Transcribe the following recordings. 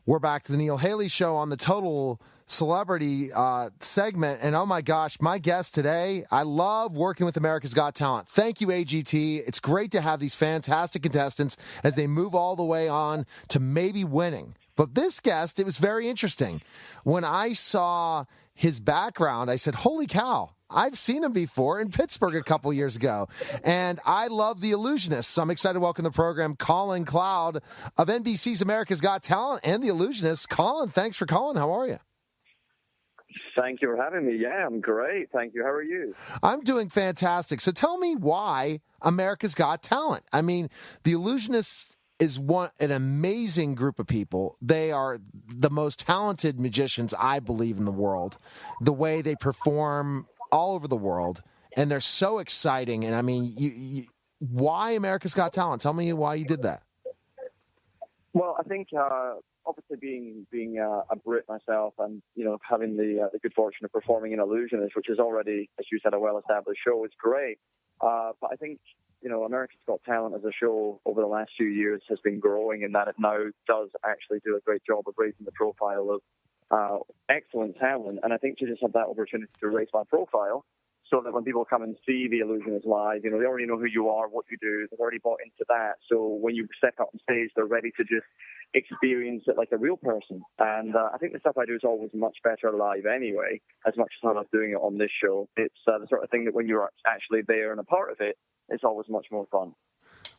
We're back to the Neil Haley Show on the Total Celebrity segment. And oh my gosh, my guest today, I love working with America's Got Talent. Thank you, AGT. It's great to have these fantastic contestants as they move all the way on to maybe winning. But this guest, it was very interesting. When I saw his background, I said, holy cow. I've seen him before in Pittsburgh a couple years ago, and I love The Illusionist. So I'm excited to welcome the program, Colin Cloud of NBC's America's Got Talent and The Illusionist. Colin, thanks for calling. How are you? Thank you for having me. Yeah, I'm great. Thank you. How are you? I'm doing fantastic. So tell me why America's Got Talent. I mean, The Illusionist is an amazing group of people. They are the most talented magicians, I believe, in the world. The way they perform all over the world, and they're so exciting. And I mean, why America's Got Talent? Tell me why you did that. Well, I think obviously being a Brit myself, and having the good fortune of performing in Illusionist, which is already, as you said, a well-established show, is great. But I think America's Got Talent as a show over the last few years has been growing, in that it now does actually do a great job of raising the profile of excellent talent. And I think to just have that opportunity to raise my profile, so that when people come and see The Illusionist live, they already know who you are, what you do. They've already bought into that. So when you step up on stage, they're ready to just experience it like a real person. And I think the stuff I do is always much better live anyway, as much as I love doing it on this show. It's the sort of thing that when you're actually there and a part of it, it's always much more fun.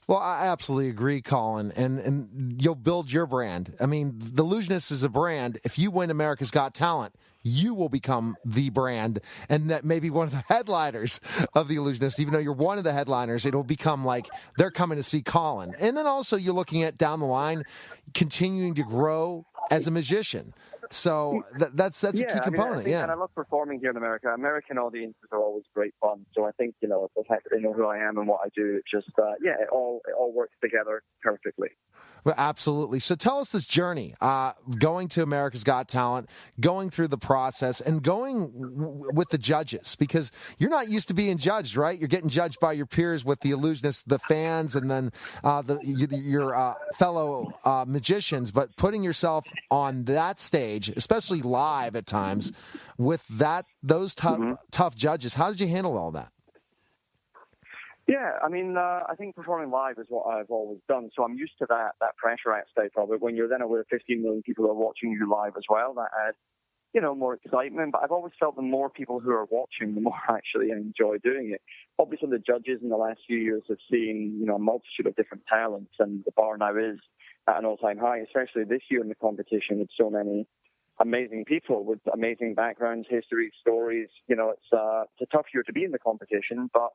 Well, I absolutely agree, Colin, and you'll build your brand. I mean, The Illusionist is a brand. If you win America's Got Talent, you will become the brand, and that may be one of the headliners of The Illusionist. Even though you're one of the headliners, it'll become like they're coming to see Colin. And then also you're looking at down the line, continuing to grow as a magician. So that's a key component, and I love performing here in America. American audiences are always great fun. So I think, the fact that they know who I am and what I do, it just, it all works together perfectly. Well, absolutely. So tell us this journey, going to America's Got Talent, going through the process, and going with the judges, because you're not used to being judged, right? You're getting judged by your peers with The Illusionists, the fans, and then your fellow magicians, but putting yourself on that stage, especially live at times, with those tough judges, how did you handle all that? Yeah, I mean, I think performing live is what I've always done, so I'm used to that pressure aspect of it. When you're then aware 15 million people are watching you live as well, that adds, more excitement. But I've always felt the more people who are watching, the more actually I enjoy doing it. Obviously, the judges in the last few years have seen, a multitude of different talents, and the bar now is at an all-time high, especially this year in the competition with so many amazing people with amazing backgrounds, histories, stories. It's a tough year to be in the competition, but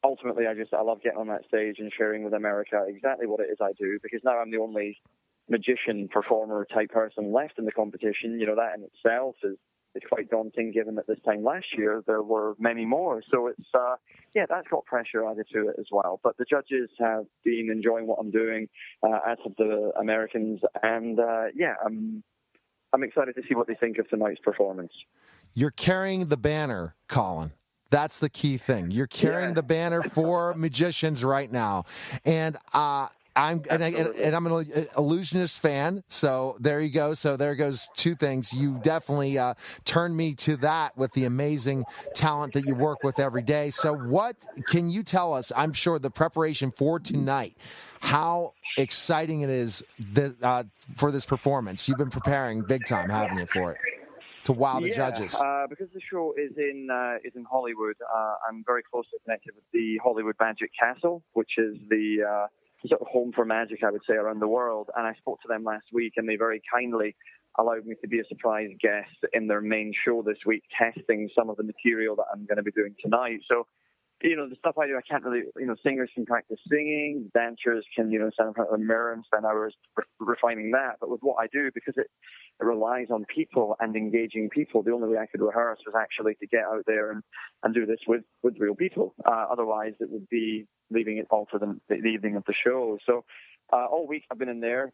ultimately, I love getting on that stage and sharing with America exactly what it is I do, because now I'm the only magician, performer type person left in the competition. That in itself is quite daunting, given that this time last year there were many more. So it's, that's got pressure added to it as well. But the judges have been enjoying what I'm doing, as have the Americans. And, I'm excited to see what they think of tonight's performance. You're carrying the banner, Colin. That's the key thing. You're carrying the banner for magicians right now, and I'm an Illusionist fan. So there you go. So there goes two things. You definitely turned me to that with the amazing talent that you work with every day. So what can you tell us? I'm sure the preparation for tonight, how exciting it is for this performance. You've been preparing big time, haven't you, for it? To wow the judges. Because the show is in Hollywood, I'm very closely connected with the Hollywood Magic Castle, which is the sort of home for magic, I would say, around the world. And I spoke to them last week, and they very kindly allowed me to be a surprise guest in their main show this week, testing some of the material that I'm going to be doing tonight. So, the stuff I do, I can't really, singers can practice singing, dancers can, stand in front of a mirror and spend hours refining that. But with what I do, because it relies on people and engaging people, the only way I could rehearse was actually to get out there and do this with real people. Otherwise, it would be leaving it all to the evening of the show. So all week I've been in there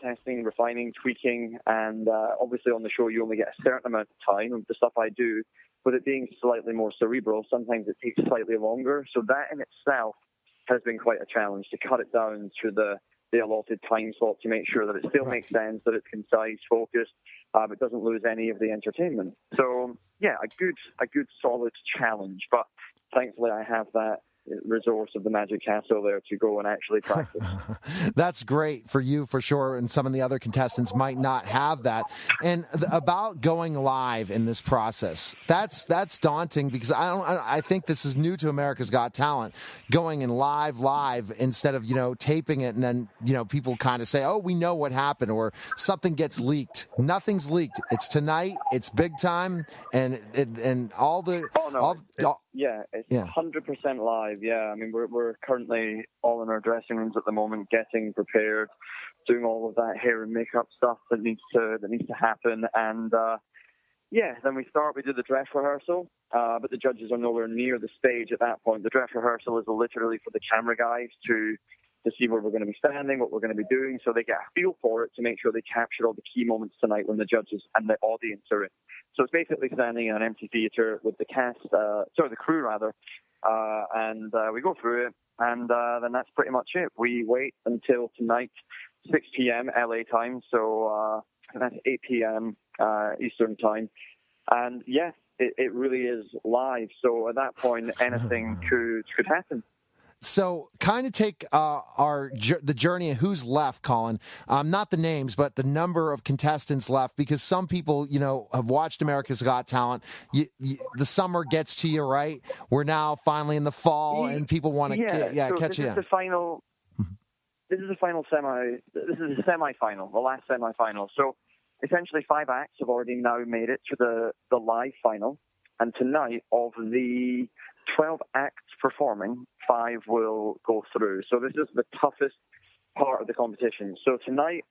testing, refining, tweaking, and obviously on the show you only get a certain amount of time of the stuff I do. With it being slightly more cerebral, sometimes it takes slightly longer. So that in itself has been quite a challenge, to cut it down to the the allotted time slot to make sure that it still makes sense, that it's concise, focused, but doesn't lose any of the entertainment. So, yeah, a good solid challenge. But thankfully, I have that resource of the Magic Castle there to go and actually practice. That's great for you, for sure, and some of the other contestants might not have that. And about going live in this process, that's daunting, because I think this is new to America's Got Talent, going in live instead of taping it, and then people kind of say, oh, we know what happened, or something gets leaked. Nothing's leaked. It's tonight. It's big time, and all the it's 100% live. Yeah, I mean, we're currently all in our dressing rooms at the moment, getting prepared, doing all of that hair and makeup stuff that needs to happen, and then we start. We do the dress rehearsal, but the judges are nowhere near the stage at that point. The dress rehearsal is literally for the camera guys to see where we're going to be standing, what we're going to be doing, so they get a feel for it to make sure they capture all the key moments tonight when the judges and the audience are in. So it's basically standing in an empty theatre with the the crew rather, and we go through it, and then that's pretty much it. We wait until tonight, 6 p.m. LA time, so that's 8 p.m. Eastern time, and it really is live. So at that point, anything could happen. So kind of take the journey of who's left, Colin. Not the names, but the number of contestants left, because some people, have watched America's Got Talent. The summer gets to you, right? We're now finally in the fall, and people want to catch you. This is a semi-final, the last semi-final. So essentially 5 acts have already now made it to the live final. And tonight, of the 12 acts performing, 5 will go through. So this is the toughest part of the competition. So tonight,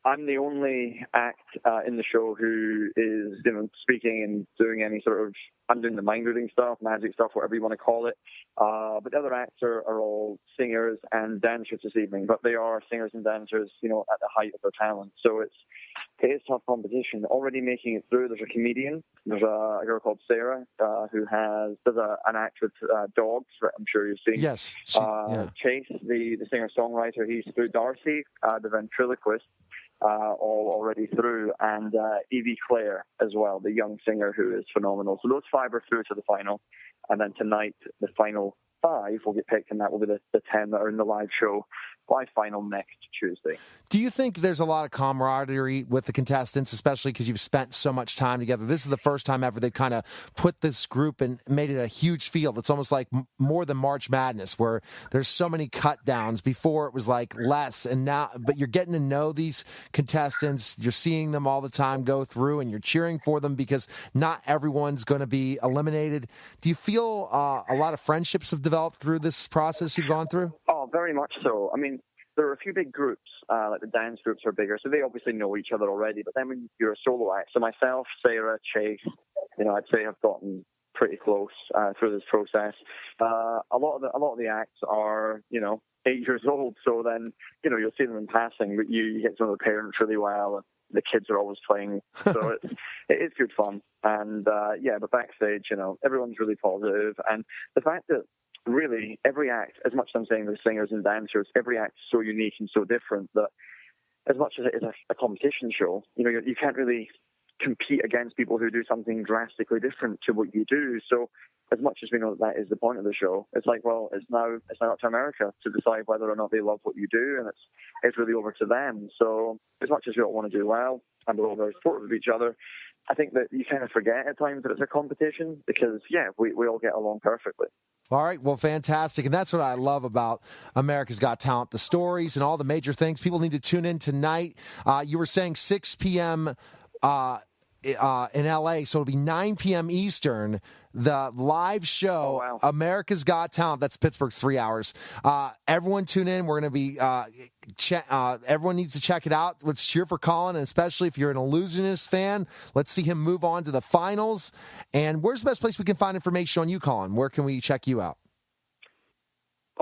I'm the only act in the show who is speaking and doing any sort of, I'm doing the mind reading stuff, magic stuff, whatever you want to call it. But the other acts are all singers and dancers this evening, but they are singers and dancers, at the height of their talent. So it is tough competition. Already making it through, there's a comedian. There's a girl called Sarah who does an act with dogs that I'm sure you've seen. Yes. Chase, the singer-songwriter, he's through. Darcy, the ventriloquist, all already through, and Evie Claire as well, the young singer who is phenomenal. So those 5 are through to the final, and then tonight the final 5 will get picked, and that will be the 10 that are in the live show. Live final next Tuesday. Do you think there's a lot of camaraderie with the contestants, especially because you've spent so much time together? This is the first time ever they've kind of put this group and made it a huge field. It's almost like more than March Madness, where there's so many cut downs. Before it was like less, and now, but you're getting to know these contestants. You're seeing them all the time go through, and you're cheering for them because not everyone's going to be eliminated. Do you feel a lot of friendships have developed through this process you've gone through? Oh, very much so. I mean, there are a few big groups, like the dance groups are bigger, so they obviously know each other already. But then when you're a solo act, so myself, Sarah, Chase, I'd say have gotten pretty close through this process. A lot of the acts are, 8 years old, so then you'll see them in passing, but you get to know the parents really well, and the kids are always playing, so it is good fun. And but backstage, everyone's really positive, and the fact that really every act, as much as I'm saying the singers and dancers, every act is so unique and so different that as much as it is a competition show, you can't really compete against people who do something drastically different to what you do. So as much as we know that is the point of the show, it's like, well, it's now up to America to decide whether or not they love what you do, and it's really over to them. So as much as we all want to do well, and we're all very supportive of each other, I think that you kind of forget at times that it's a competition because, we all get along perfectly. All right, well, fantastic. And that's what I love about America's Got Talent, the stories and all the major things. People need to tune in tonight. You were saying 6 p.m. In LA, so it'll be 9 p.m. Eastern. The live show, oh, wow. America's Got Talent. That's Pittsburgh's 3 hours. Everyone tune in. We're going to be. Everyone needs to check it out. Let's cheer for Colin, and especially if you're an illusionist fan, let's see him move on to the finals. And where's the best place we can find information on you, Colin? Where can we check you out?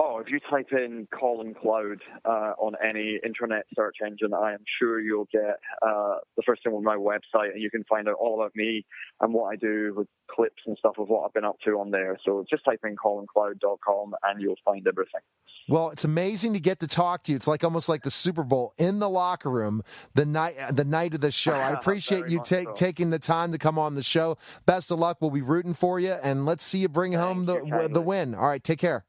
Oh, if you type in Colin Cloud on any internet search engine, I am sure you'll get the first thing on my website, and you can find out all about me and what I do with clips and stuff of what I've been up to on there. So just type in colincloud.com and you'll find everything. Well, it's amazing to get to talk to you. It's like almost like the Super Bowl in the locker room the night of the show. I appreciate you taking the time to come on the show. Best of luck. We'll be rooting for you, and let's see you bring home the win. All right, take care.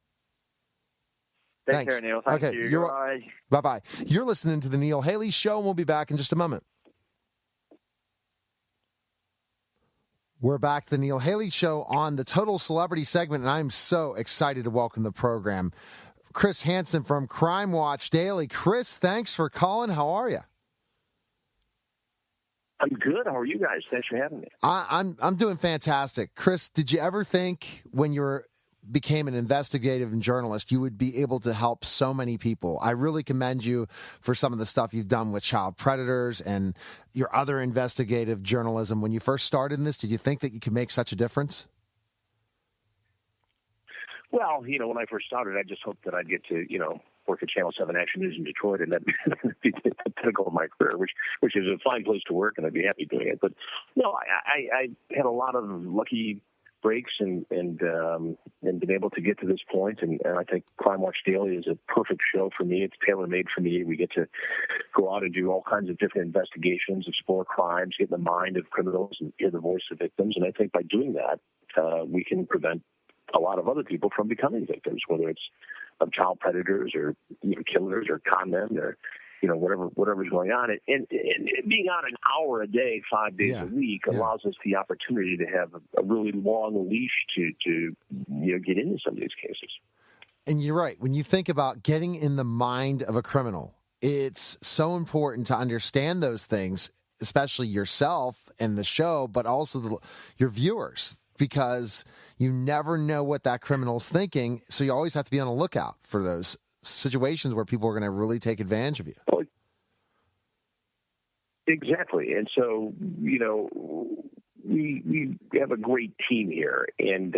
Take care, Neil. Thank you. Bye-bye. You're listening to the Neil Haley Show, and we'll be back in just a moment. We're back to the Neil Haley Show on the Total Celebrity segment, and I'm so excited to welcome the program Chris Hansen from Crime Watch Daily. Chris, thanks for calling. How are you? I'm good. How are you guys? Thanks for having me. I'm doing fantastic. Chris, did you ever think when you became an investigative journalist, you would be able to help so many people? I really commend you for some of the stuff you've done with child predators and your other investigative journalism. When you first started in this, did you think that you could make such a difference? Well, when I first started, I just hoped that I'd get to, work at Channel 7 Action News in Detroit, and that'd be the pinnacle of my career, which is a fine place to work, and I'd be happy doing it. But no, I had a lot of lucky breaks and been able to get to this point, and I think Crime Watch Daily is a perfect show for me. It's tailor-made for me. We get to go out and do all kinds of different investigations, explore crimes, get in the mind of criminals, and hear the voice of victims. And I think by doing that, we can prevent a lot of other people from becoming victims, whether it's of child predators or killers or con men or whatever's going on. And being on an hour a day, 5 days a week allows us the opportunity to have a really long leash to get into some of these cases. And you're right. When you think about getting in the mind of a criminal, it's so important to understand those things, especially yourself and the show, but also your viewers, because you never know what that criminal's thinking. So you always have to be on the lookout for those situations where people are going to really take advantage of you. Exactly. And so, we have a great team here. And,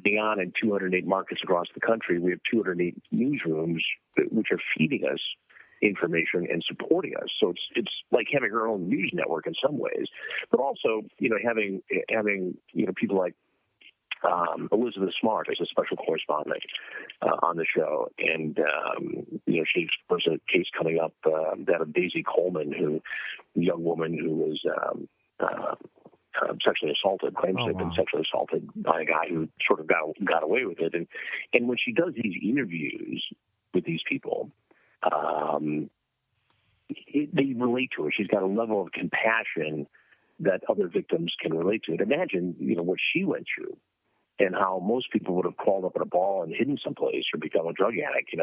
beyond in 208 markets across the country, we have 208 newsrooms which are feeding us information and supporting us. So it's like having our own news network in some ways, but also, having people like Elizabeth Smart as a special correspondent on the show. And, there's a case coming up, that of Daisy Coleman, a young woman who was sexually assaulted, claims to have been sexually assaulted by a guy who sort of got away with it. And when she does these interviews with these people, they relate to her. She's got a level of compassion that other victims can relate to. And imagine, what she went through and how most people would have crawled up in a ball and hidden someplace or become a drug addict,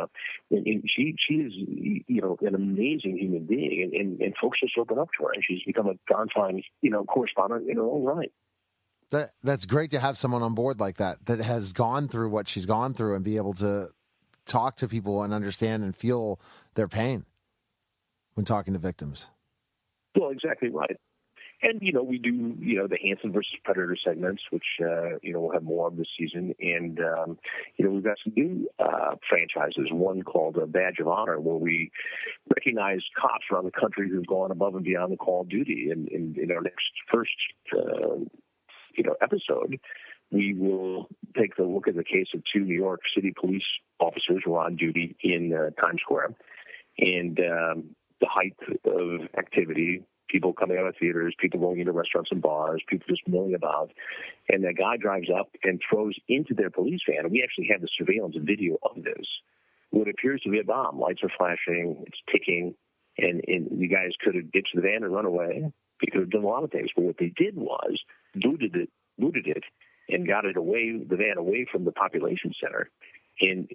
And she is, an amazing human being, and folks just open up to her, and she's become a darn-fine, correspondent in her own right. That's great to have someone on board like that has gone through what she's gone through and be able to talk to people and understand and feel their pain when talking to victims. Well, exactly right. And, we do, the Hansen versus Predator segments, which, we'll have more of this season. And, we've got some new franchises, one called Badge of Honor, where we recognize cops around the country who've gone above and beyond the call of duty. And in our first episode, we will take a look at the case of two New York City police officers who were on duty in Times Square. And the height of activity, people coming out of theaters, people going into restaurants and bars, people just milling about. And that guy drives up and throws into their police van. And we actually have the surveillance video of this. What appears to be a bomb. Lights are flashing, it's ticking, and the guys could have ditched the van and run away. They could have done a lot of things. But what they did was booted it and got it away, the van away from the population center. And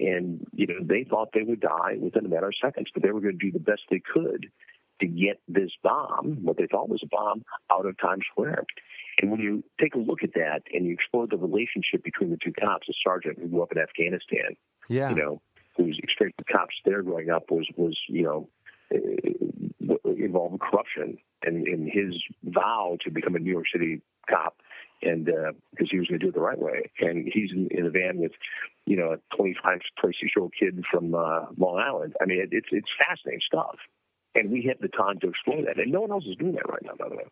they thought they would die within a matter of seconds, but they were going to do the best they could to get this bomb, what they thought was a bomb, out of Times Square. And when you take a look at that and you explore the relationship between the two cops, a sergeant who grew up in Afghanistan, whose experience with cops there growing up was involved in corruption, and his vow to become a New York City cop and because he was going to do it the right way. And he's in a van with, a 25, 26-year-old kid from Long Island. I mean, it's fascinating stuff. And we have the time to explore that. And no one else is doing that right now, by the way.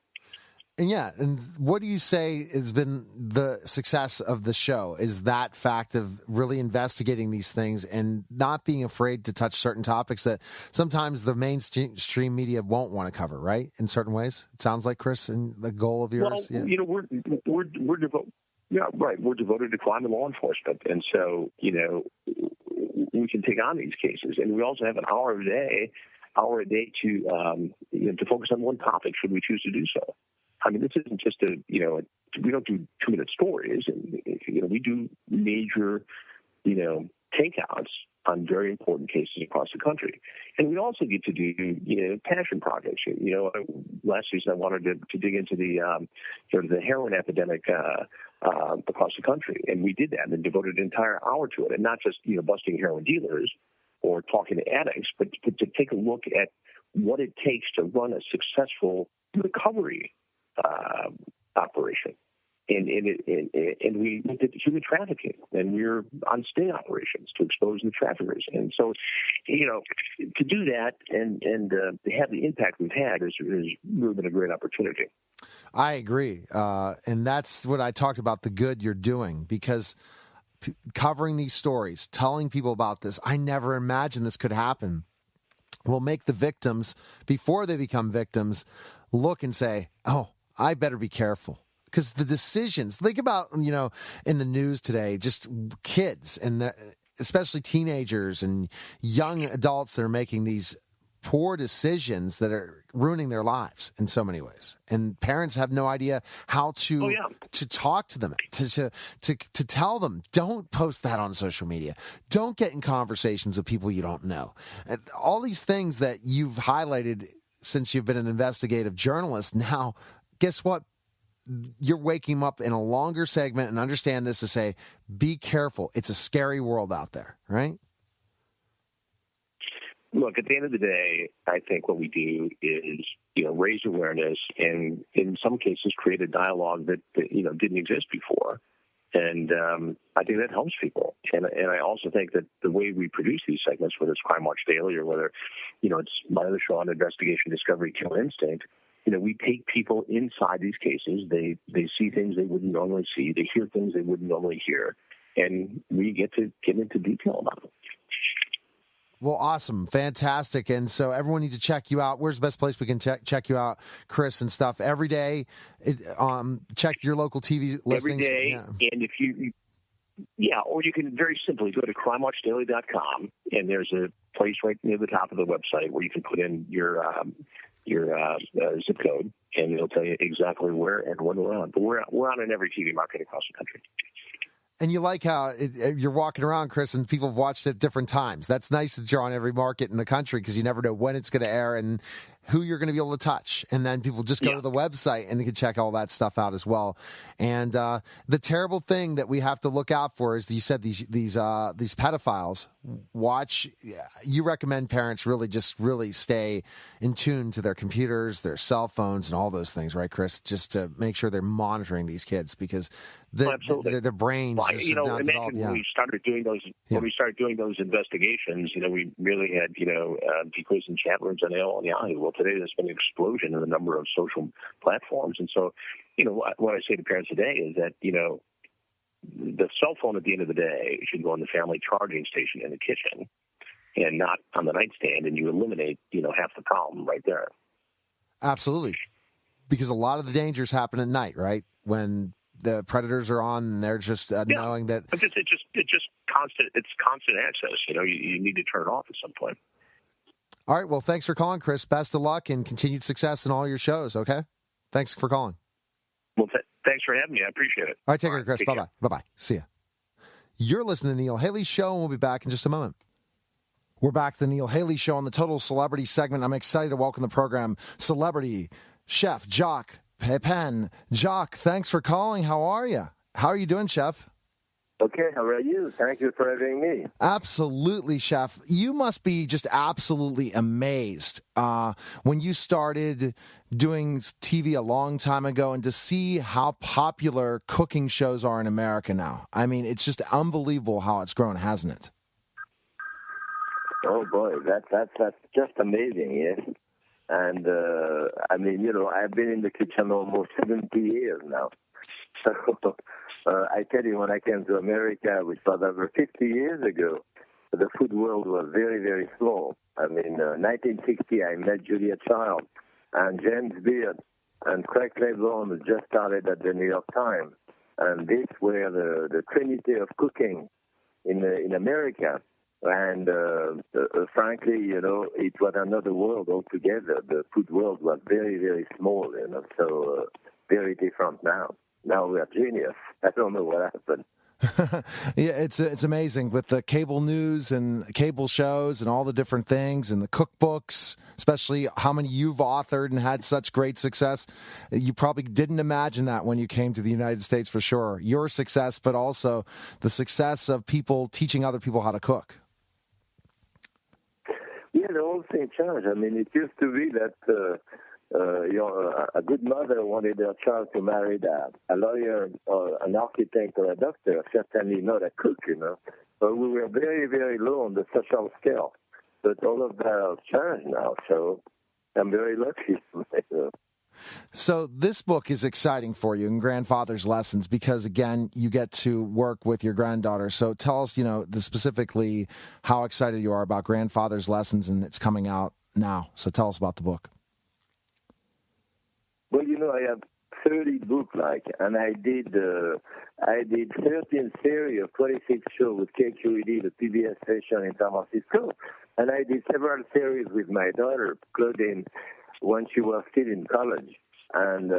And and what do you say has been the success of the show? Is that fact of really investigating these things and not being afraid to touch certain topics that sometimes the mainstream media won't want to cover, right? In certain ways, it sounds like, Chris, and the goal of yours. Well, we're devoted. Yeah, right. We're devoted to crime and law enforcement, and so we can take on these cases, and we also have an hour a day to focus on one topic should we choose to do so. I mean, this isn't just we don't do 2-minute stories, and we do major takeouts on very important cases across the country, and we also get to do passion projects. Last season I wanted to dig into the the heroin epidemic across the country, and we did that and devoted an entire hour to it, and not just busting heroin dealers or talking to addicts, but to take a look at what it takes to run a successful recovery operation. And we looked at human trafficking, and we're on sting operations to expose the traffickers. And so, to do that and to have the impact we've had has really been a great opportunity. I agree. And that's what I talked about, the good you're doing, because covering these stories, telling people about this, I never imagined this could happen, will make the victims, before they become victims, look and say, oh, I better be careful. Because the decisions, think about, in the news today, just kids and especially teenagers and young adults that are making these poor decisions that are ruining their lives in so many ways. And parents have no idea how to talk to them, to tell them, don't post that on social media. Don't get in conversations with people you don't know. And all these things that you've highlighted since you've been an investigative journalist, now, guess what? You're waking up in a longer segment and understand this to say, be careful. It's a scary world out there, right? Look, at the end of the day, I think what we do is, raise awareness and in some cases create a dialogue that didn't exist before. And I think that helps people. And I also think that the way we produce these segments, whether it's Crime Watch Daily or whether, it's my other show on Investigation, Discovery, Kill Instinct, we take people inside these cases. They see things they wouldn't normally see. They hear things they wouldn't normally hear. And we get to get into detail about them. Well, awesome. Fantastic. And so everyone needs to check you out. Where's the best place we can check you out, Chris, and stuff? Every day, check your local TV listings. Every day. Yeah. And if or you can very simply go to crimewatchdaily.com, and there's a place right near the top of the website where you can put in your zip code, and it'll tell you exactly where and when we're on. But we're on in every TV market across the country. And you like how you're walking around, Chris, and people have watched it at different times. That's nice that you're on every market in the country because you never know when it's going to air and who you're going to be able to touch. And then people just go to the website and they can check all that stuff out as well. And the terrible thing that we have to look out for is, you said, these pedophiles. You recommend parents really stay in tune to their computers, their cell phones, and all those things, right, Chris? Just to make sure they're monitoring these kids because their brains. Well, imagine when we started doing those. When we started doing those investigations, we really had decoys and chat rooms on AOL and Yahoo. Well, today there's been an explosion in the number of social platforms, and so what I say to parents today is that the cell phone at the end of the day should go on the family charging station in the kitchen and not on the nightstand, and you eliminate half the problem right there. Absolutely, because a lot of the dangers happen at night, right? When the predators are on, and they're just knowing that it's just constant. It's constant access. You need to turn it off at some point. All right. Well, thanks for calling, Chris. Best of luck and continued success in all your shows. Okay. Thanks for calling. Well, thanks for having me. I appreciate it. All right. Take care, Chris. Bye-bye. Bye-bye. See ya. You're listening to the Neil Haley Show, and we'll be back in just a moment. We're back to the Neil Haley Show on the Total Celebrity segment. I'm excited to welcome the program celebrity chef Jacques Pepin. Jacques, thanks for calling. How are you? How are you doing, chef? Okay, how are you? Thank you for having me. Absolutely, Chef. You must be just absolutely amazed when you started doing TV a long time ago and to see how popular cooking shows are in America now. I mean, it's just unbelievable how it's grown, hasn't it? Oh boy, that's just amazing, yes. And I mean, I've been in the kitchen almost 70 years now. So I tell you, when I came to America, which was over 50 years ago, the food world was very, very small. I mean, 1960, I met Julia Child and James Beard and Craig Claiborne who just started at the New York Times. And these were the trinity of cooking in America. And frankly, it was another world altogether. The food world was very, very small, so very different now. Now we are genius. I don't know what happened. Yeah, it's amazing with the cable news and cable shows and all the different things and the cookbooks, especially how many you've authored and had such great success. You probably didn't imagine that when you came to the United States, for sure. Your success, but also the success of people teaching other people how to cook. Yeah, the whole thing changed. I mean, it used to be that a good mother wanted her child to marry a lawyer or an architect or a doctor, certainly not a cook, But we were very, very low on the social scale. But all of that has changed now, so I'm very lucky. So this book is exciting for you in Grandfather's Lessons because, again, you get to work with your granddaughter. So tell us, specifically how excited you are about Grandfather's Lessons, and it's coming out now. So tell us about the book. Well, I have 30 books, and I did 13 series of 26 shows with KQED, the PBS station in San Francisco, and I did several series with my daughter, Claudine, when she was still in college, and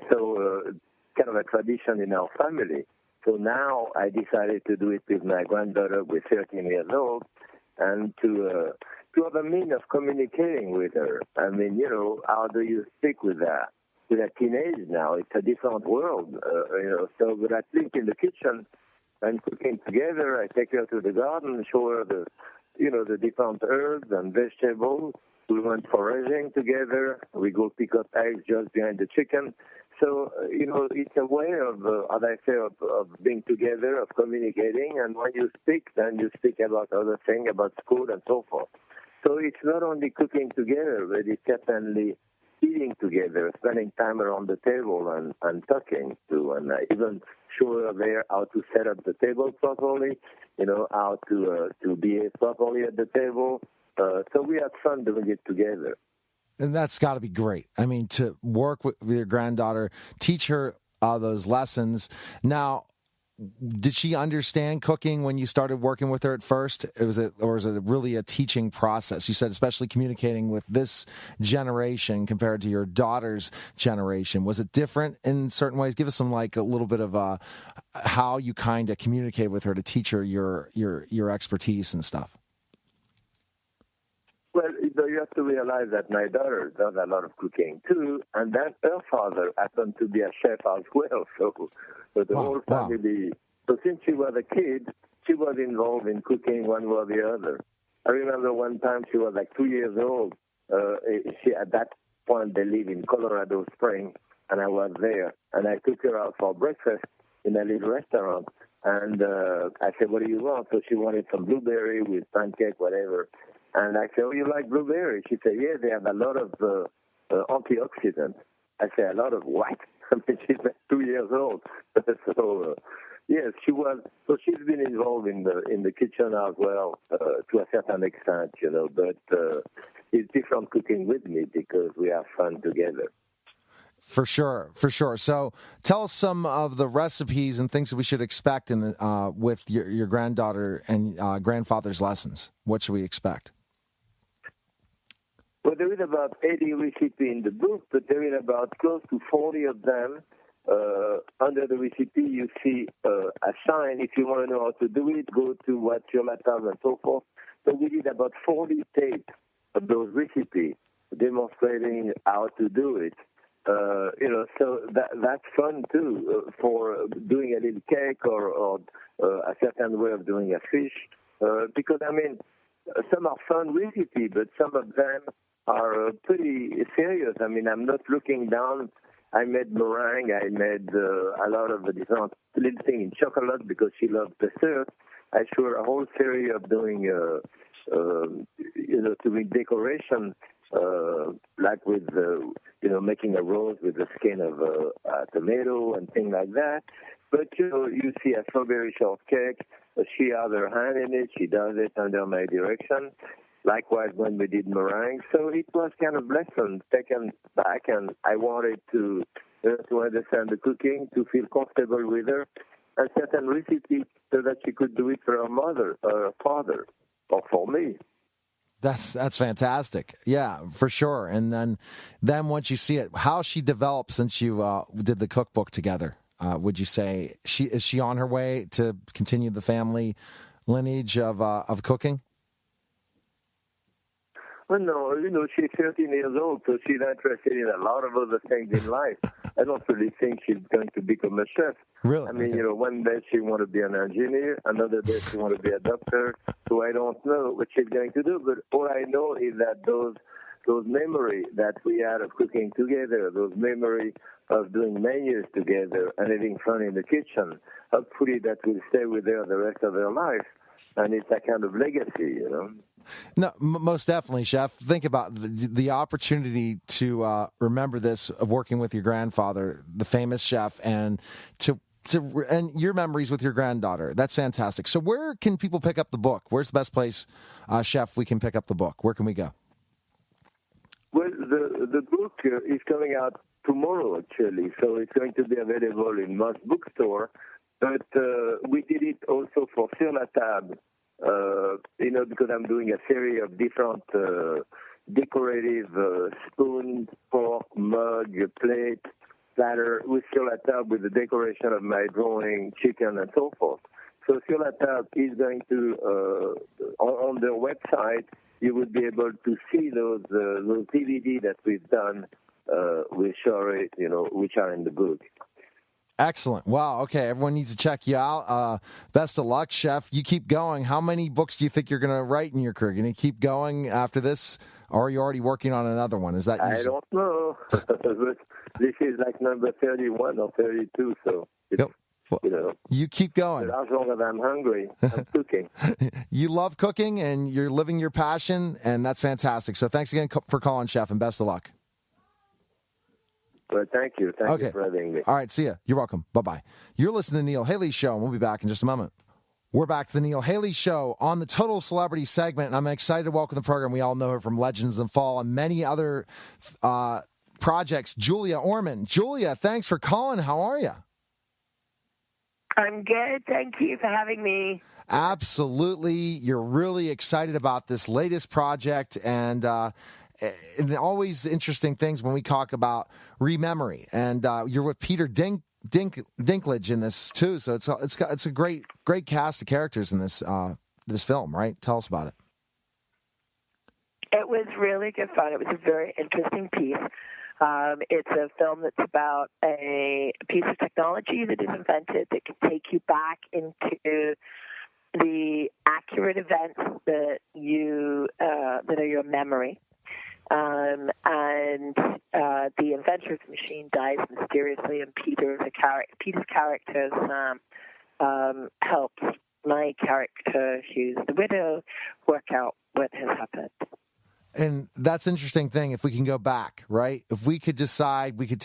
so kind of a tradition in our family. So now I decided to do it with my granddaughter, who is 13 years old, and to have a means of communicating with her. I mean, how do you speak with a teenage now? It's a different world, So, but at least in the kitchen and cooking together, I take her to the garden, show her the different herbs and vegetables. We went foraging together. We go pick up eggs just behind the chicken. So, it's a way of, as I say, of being together, of communicating. And when you speak, then you speak about other things, about school and so forth. So it's not only cooking together, but it's certainly eating together, spending time around the table and talking too. And I even show her there how to set up the table properly, how to behave properly at the table. So we had fun doing it together. And that's got to be great. I mean, to work with your granddaughter, teach her those lessons. Now, did she understand cooking when you started working with her at first? Or was it really a teaching process? You said especially communicating with this generation compared to your daughter's generation. Was it different in certain ways? Give us some a little bit of how you kind of communicate with her to teach her your expertise and stuff. Well, you have to realize that my daughter does a lot of cooking too, and then her father happened to be a chef as well. So the whole family. So since she was a kid, she was involved in cooking one way or the other. I remember one time she was 2 years old. At that point they live in Colorado Springs, and I was there, and I took her out for breakfast in a little restaurant. And I said, "What do you want?" So she wanted some blueberry with pancake, whatever. And I said, "Oh, you like blueberry?" She said, "Yeah, they have a lot of antioxidants." I said, "A lot of what?" I mean, she's 2 years old. So, yes, she was. So she's been involved in the kitchen as well to a certain extent, But it's different cooking with me because we have fun together. For sure. So tell us some of the recipes and things that we should expect with your granddaughter and grandfather's lessons. What should we expect? Well, there is about 80 recipes in the book, but there is about close to 40 of them. Under the recipe, you see a sign. If you want to know how to do it, go to What's Your Laptop and so forth. So we did about 40 tapes of those recipes demonstrating how to do it. So that's fun too, for doing a little cake or a certain way of doing a fish. Because, I mean, some are fun recipe, but some of them are pretty serious. I mean, I'm not looking down. I made meringue. I made a lot of different little things in chocolate because she loves dessert. I show her a whole series of doing, doing decoration, like with, making a rose with the skin of a tomato and things like that. But, you see a strawberry shortcake. She has her hand in it. She does it under my direction. Likewise, when we did meringue. So it was kind of lesson taken back, and I wanted to understand the cooking, to feel comfortable with her, and certain recipe so that she could do it for her mother, or her father, or for me. That's fantastic. Yeah, for sure. And then once you see it, how she developed since you did the cookbook together, would you say is she on her way to continue the family lineage of cooking? Well, no, she's 13 years old, so she's interested in a lot of other things in life. I don't really think she's going to become a chef. Really? I mean, one day she wants to be an engineer, another day she wants to be a doctor, so I don't know what she's going to do, but all I know is that those memories that we had of cooking together, those memories of doing menus together and having fun in the kitchen, hopefully that will stay with her the rest of her life, and it's a kind of legacy, No, most definitely, Chef. Think about the opportunity to remember this of working with your grandfather, the famous chef, and and your memories with your granddaughter. That's fantastic. So, where can people pick up the book? Where's the best place, Chef, we can pick up the book? Where can we go? Well, the book is coming out tomorrow, actually, so it's going to be available in most bookstore. But we did it also for Sur la Table. Because I'm doing a series of different decorative spoon, fork, mug, plate, platter with Sur la Table with the decoration of my drawing, chicken, and so forth. So Sur la Table is going to, on their website, you will be able to see those DVD that we've done with Shari, which are in the book. Excellent. Wow. Okay. Everyone needs to check you out. Best of luck, Chef. You keep going. How many books do you think you're going to write in your career? Going to keep going after this, or are you already working on another one? Is that I don't know. This is like number 31 or 32, so you keep going. But as long as I'm hungry, I'm cooking. You love cooking, and you're living your passion, and that's fantastic. So thanks again for calling, Chef, and best of luck. Well, thank you. Thank you for having me. All right, see ya. You're welcome. Bye-bye. You're listening to the Neil Haley Show, and we'll be back in just a moment. We're back to the Neil Haley Show on the Total Celebrity segment, and I'm excited to welcome the program. We all know her from Legends and Fall and many other projects, Julia Ormond. Julia, thanks for calling. How are you? I'm good. Thank you for having me. Absolutely. You're really excited about this latest project, and always interesting things when we talk about REMEMORY, and you're with Peter Dinklage in this too. So it's a great cast of characters in this film, right? Tell us about it. It was really good fun. It was a very interesting piece. It's a film that's about a piece of technology that is invented that can take you back into the accurate events that are your memory. The inventor of the machine dies mysteriously, and Peter's character helps my character, who's the widow, work out what has happened. And that's an interesting thing. If we can go back, right? If we could decide, we could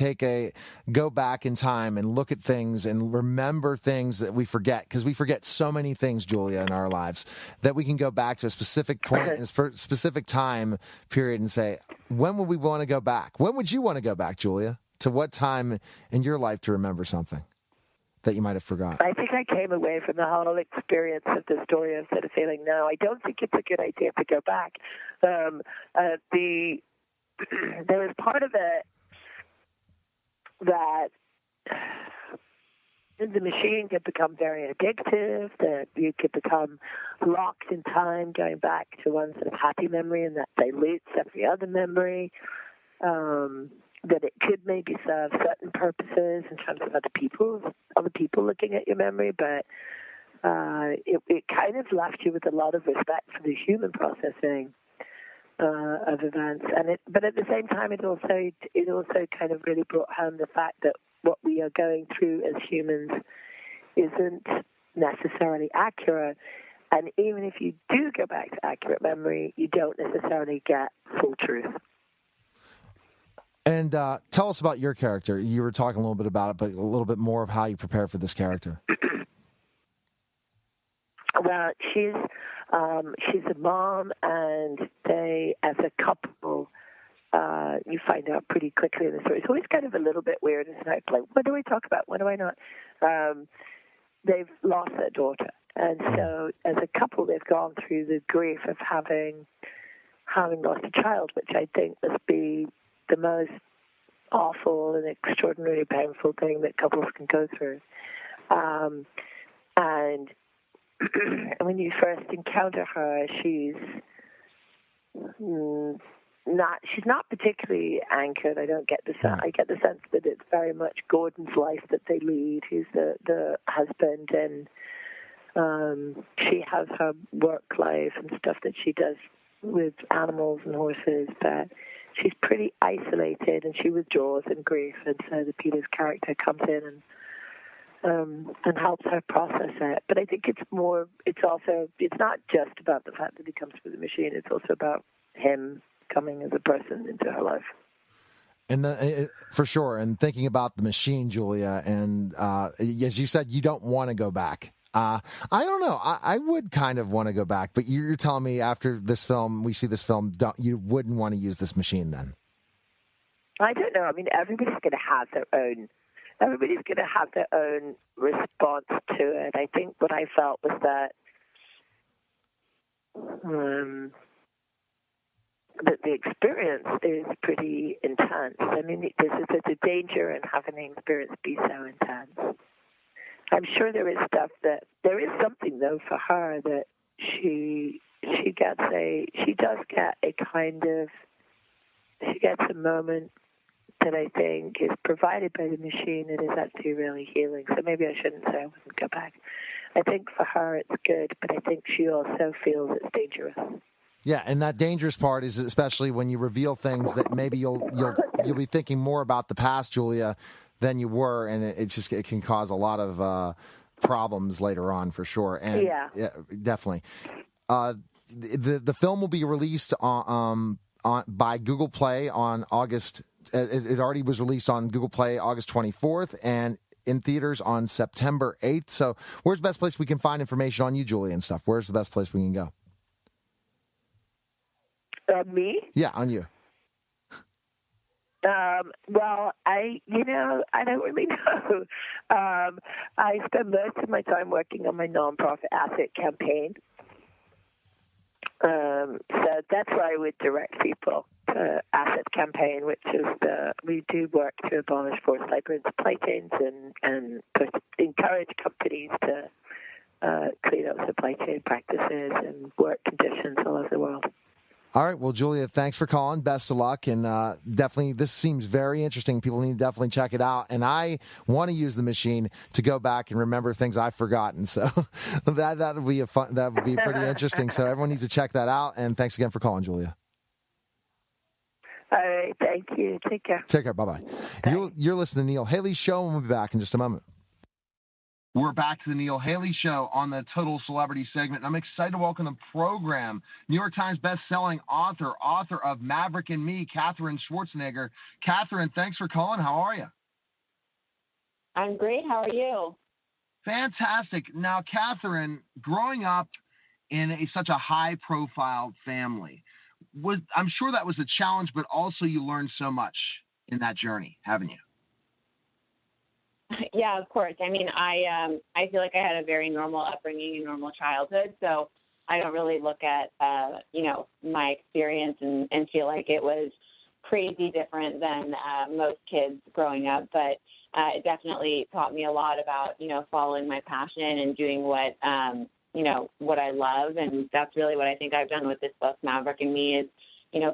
go back in time and look at things and remember things that we forget, because we forget so many things, Julia, in our lives, that we can go back to a specific point in a specific time period and say, when would we want to go back? When would you want to go back, Julia? To what time in your life to remember something that you might have forgotten? I think I came away from the whole experience of the story instead of feeling, no, I don't think it's a good idea to go back. There was part of it that the machine could become very addictive, that you could become locked in time, going back to one sort of happy memory, and that dilutes every other memory. that it could maybe serve certain purposes in terms of other people looking at your memory, but it kind of left you with a lot of respect for the human processing of events, but at the same time, it also kind of really brought home the fact that what we are going through as humans isn't necessarily accurate, and even if you do go back to accurate memory, you don't necessarily get full truth. And tell us about your character. You were talking a little bit about it, but a little bit more of how you prepare for this character. Well, she's a mom, and they, as a couple, you find out pretty quickly in the story. It's always kind of a little bit weird. It's like, what do I talk about? What do I not? They've lost their daughter, and so as a couple, they've gone through the grief of having lost a child, which I think must be the most awful and extraordinarily painful thing that couples can go through. And when you first encounter her, she's not particularly anchored. I get the sense that it's very much Gordon's life that they lead. He's the husband, and she has her work life and stuff that she does with animals and horses, but she's pretty isolated, and she withdraws in grief, and so the Peter's character comes in and helps her process it. But I think it's not just about the fact that he comes through the machine, it's also about him coming as a person into her life. And for sure, and thinking about the machine, Julia, and as you said, you don't want to go back. I don't know. I would kind of want to go back, but you're telling me after this film, we see this film, you wouldn't want to use this machine then? I don't know. I mean, everybody's going to have their own response to it. I think what I felt was that that the experience is pretty intense. I mean, there's a danger in having the experience be so intense. I'm sure there is something though for her that she gets a moment that I think is provided by the machine that is actually really healing. So maybe I shouldn't say I wouldn't go back. I think for her it's good, but I think she also feels it's dangerous. Yeah, and that dangerous part is especially when you reveal things that maybe you'll be thinking more about the past, Julia, than you were, and it can cause a lot of problems later on for sure. And yeah definitely. The film will be released by Google Play on August. It already was released on Google Play August 24th, and in theaters on September 8th. So, where's the best place we can find information on you, Julia, and stuff? Where's the best place we can go? Me? Yeah, on you. Well, I don't really know. I spend most of my time working on my nonprofit asset campaign. So that's where I would direct people to asset campaign, which is we do work to abolish forced labor in supply chains and encourage companies to clean up supply chain practices and work conditions all over the world. All right. Well, Julia, thanks for calling. Best of luck. And definitely, this seems very interesting. People need to definitely check it out. And I want to use the machine to go back and remember things I've forgotten. So that would be pretty interesting. So everyone needs to check that out. And thanks again for calling, Julia. All right. Thank you. Take care. Take care. Bye-bye. You're listening to Neil Haley's show, and we'll be back in just a moment. We're back to the Neil Haley Show on the Total Celebrity segment. I'm excited to welcome the program New York Times best-selling author of Maverick and Me, Catherine Schwarzenegger. Catherine, thanks for calling. How are you? I'm great. How are you? Fantastic. Now, Catherine, growing up in such a high-profile family, I'm sure that was a challenge, but also you learned so much in that journey, haven't you? Yeah, of course. I mean, I feel like I had a very normal upbringing and normal childhood, so I don't really look at, my experience and feel like it was crazy different than most kids growing up. But it definitely taught me a lot about, following my passion and doing what I love. And that's really what I think I've done with this book, Maverick and Me, is,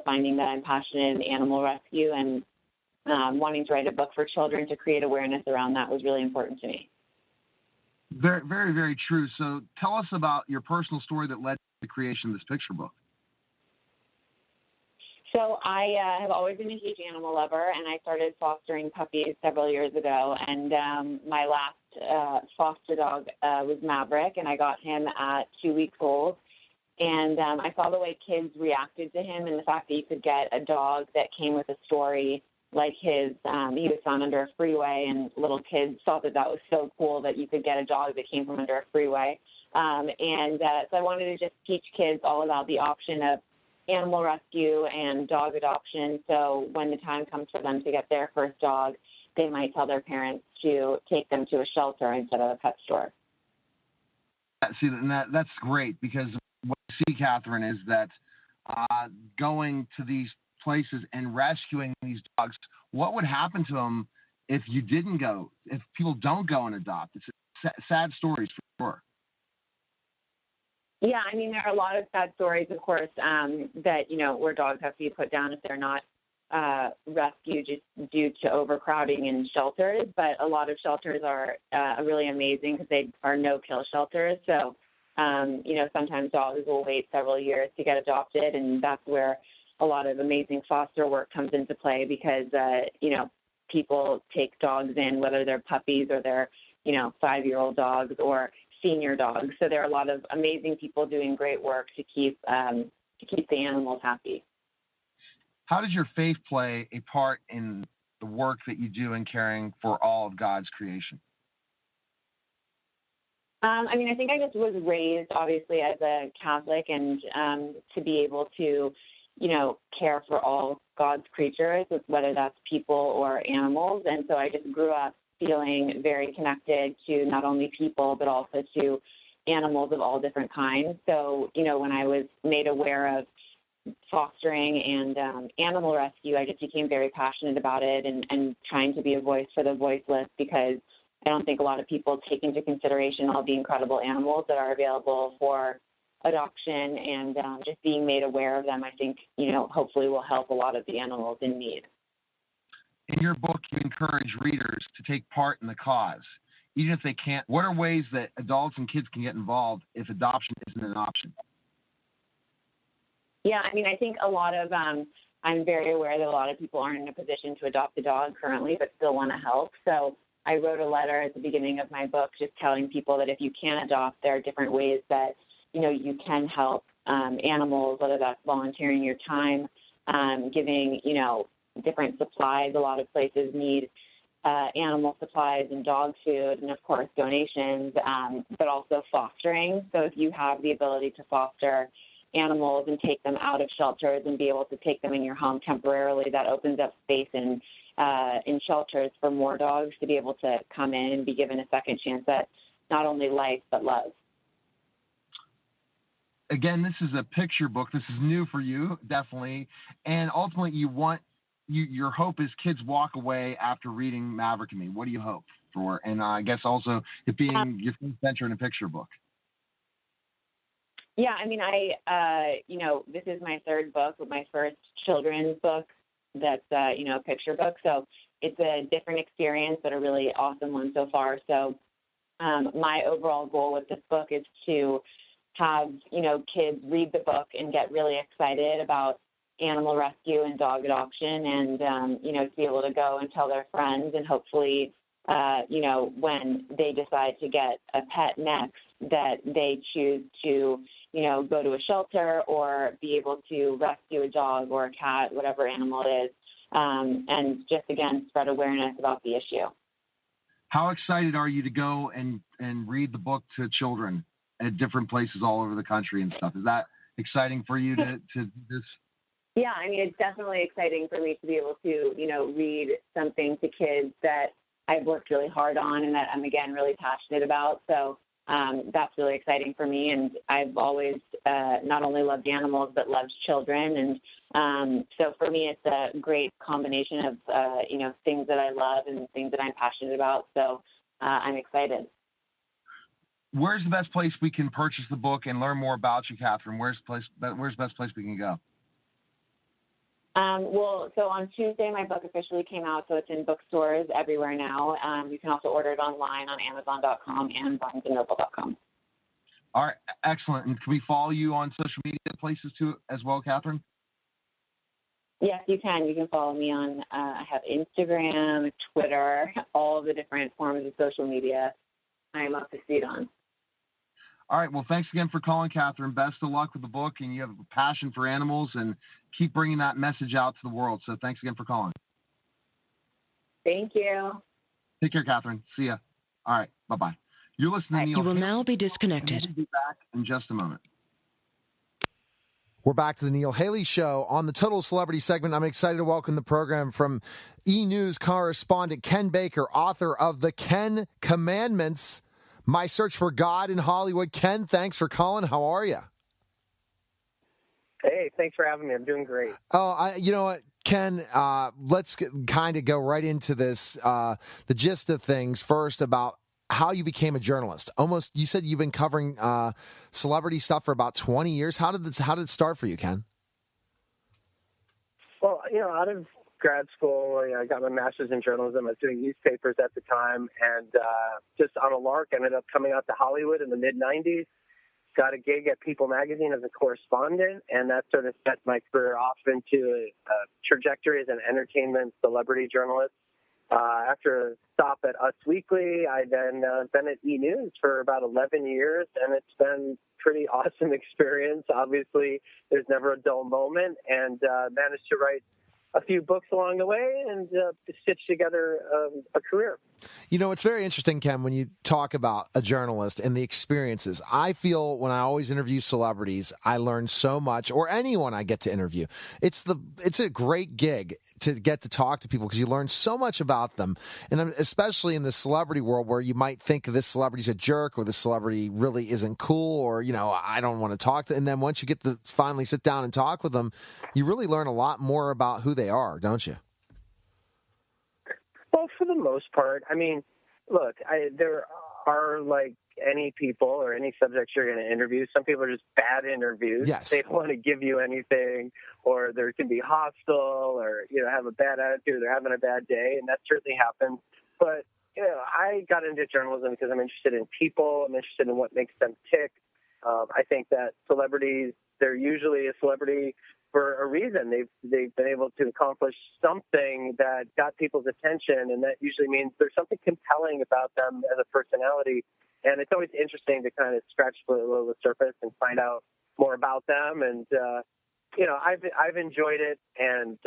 finding that I'm passionate in animal rescue and wanting to write a book for children to create awareness around that was really important to me. Very, very, very true. So tell us about your personal story that led to the creation of this picture book. So I have always been a huge animal lover, and I started fostering puppies several years ago. And my last foster dog was Maverick, and I got him at 2 weeks old. And I saw the way kids reacted to him and the fact that you could get a dog that came with a story like his. He was found under a freeway, and little kids thought that was so cool that you could get a dog that came from under a freeway. So I wanted to just teach kids all about the option of animal rescue and dog adoption. So when the time comes for them to get their first dog, they might tell their parents to take them to a shelter instead of a pet store. See, that's great, because what I see, Catherine, is that going to these places and rescuing these dogs, what would happen to them if you didn't go, if people don't go and adopt? It's sad stories for sure. Yeah, I mean, there are a lot of sad stories, of course, that, where dogs have to be put down if they're not rescued just due to overcrowding in shelters. But a lot of shelters are really amazing because they are no-kill shelters. So, sometimes dogs will wait several years to get adopted, and that's where a lot of amazing foster work comes into play because, people take dogs in, whether they're puppies or they're, 5-year-old dogs or senior dogs. So there are a lot of amazing people doing great work to keep the animals happy. How does your faith play a part in the work that you do in caring for all of God's creation? I think I just was raised, obviously, as a Catholic, and to be able to, care for all God's creatures, whether that's people or animals. And so I just grew up feeling very connected to not only people, but also to animals of all different kinds. So, when I was made aware of fostering and animal rescue, I just became very passionate about it and trying to be a voice for the voiceless, because I don't think a lot of people take into consideration all the incredible animals that are available for adoption, and just being made aware of them, I think, hopefully will help a lot of the animals in need. In your book, you encourage readers to take part in the cause, even if they can't. What are ways that adults and kids can get involved if adoption isn't an option? Yeah, I think a lot of, I'm very aware that a lot of people aren't in a position to adopt a dog currently, but still want to help. So I wrote a letter at the beginning of my book just telling people that if you can't adopt, there are different ways that, you can help animals, whether that's volunteering your time, giving, different supplies. A lot of places need animal supplies and dog food, and of course donations, but also fostering. So if you have the ability to foster animals and take them out of shelters and be able to take them in your home temporarily, that opens up space in shelters for more dogs to be able to come in and be given a second chance at not only life but love. Again, this is a picture book. This is new for you, definitely. And ultimately, your hope is kids walk away after reading Maverick and Me. What do you hope for? And I guess also it being your first venture in a picture book. Yeah, this is my third book, my first children's book that's, a picture book. So it's a different experience, but a really awesome one so far. So my overall goal with this book is to have, kids read the book and get really excited about animal rescue and dog adoption, and, to be able to go and tell their friends, and hopefully, when they decide to get a pet next, that they choose to, go to a shelter or be able to rescue a dog or a cat, whatever animal it is, and just, again, spread awareness about the issue. How excited are you to go and read the book to children at different places all over the country and stuff? Is that exciting for you to do this? Yeah, it's definitely exciting for me to be able to, read something to kids that I've worked really hard on and that I'm, again, really passionate about. So that's really exciting for me. And I've always not only loved animals, but loved children. And so for me, it's a great combination of, things that I love and things that I'm passionate about. So I'm excited. Where's the best place we can purchase the book and learn more about you, Catherine? Where's the best place we can go? So on Tuesday, my book officially came out, so it's in bookstores everywhere now. You can also order it online on Amazon.com and BarnesandNoble.com. All right, excellent. And can we follow you on social media places too as well, Catherine? Yes, you can. You can follow me on, I have Instagram, Twitter, all of the different forms of social media I am up to speed on. All right. Well, thanks again for calling, Catherine. Best of luck with the book, and you have a passion for animals, and keep bringing that message out to the world. So thanks again for calling. Thank you. Take care, Catherine. See ya. All right. Bye-bye. You're listening to Neil. You will now be disconnected. We'll be back in just a moment. We're back to the Neil Haley Show. On the Total Celebrity segment, I'm excited to welcome the program from E! News correspondent Ken Baker, author of The Ken Commandments, My Search for God in Hollywood. Ken, thanks for calling. How are you? Hey, thanks for having me. I'm doing great. You know what, Ken, let's kind of go right into this, the gist of things first about how you became a journalist. You said you've been covering celebrity stuff for about 20 years. How did it start for you, Ken? Well, out of grad school, I got my master's in journalism. I was doing newspapers at the time, and just on a lark, ended up coming out to Hollywood in the mid-'90s. Got a gig at People magazine as a correspondent, and that sort of set my career off into a trajectory as an entertainment celebrity journalist. After a stop at Us Weekly, I then been at E! News for about 11 years, and it's been a pretty awesome experience. Obviously, there's never a dull moment, and managed to write a few books along the way and stitch together a career. It's very interesting, Ken, when you talk about a journalist and the experiences. I feel when I always interview celebrities, I learn so much, or anyone I get to interview. It's a great gig to get to talk to people because you learn so much about them. And especially in the celebrity world where you might think this celebrity's a jerk or this celebrity really isn't cool or, I don't want to talk to. And then once you get to finally sit down and talk with them, you really learn a lot more about who they are, don't you? Well, for the most part. I mean, look, there are, like any people or any subjects you're going to interview, some people are just bad interviews. Yes. They don't want to give you anything, or they can be hostile, or, have a bad attitude, they're having a bad day, and that certainly happens. But, I got into journalism because I'm interested in people. I'm interested in what makes them tick. I think that celebrities, they're usually a celebrity for a reason. They've been able to accomplish something that got people's attention, and that usually means there's something compelling about them as a personality. And it's always interesting to kind of scratch below the surface and find out more about them. And I've enjoyed it, and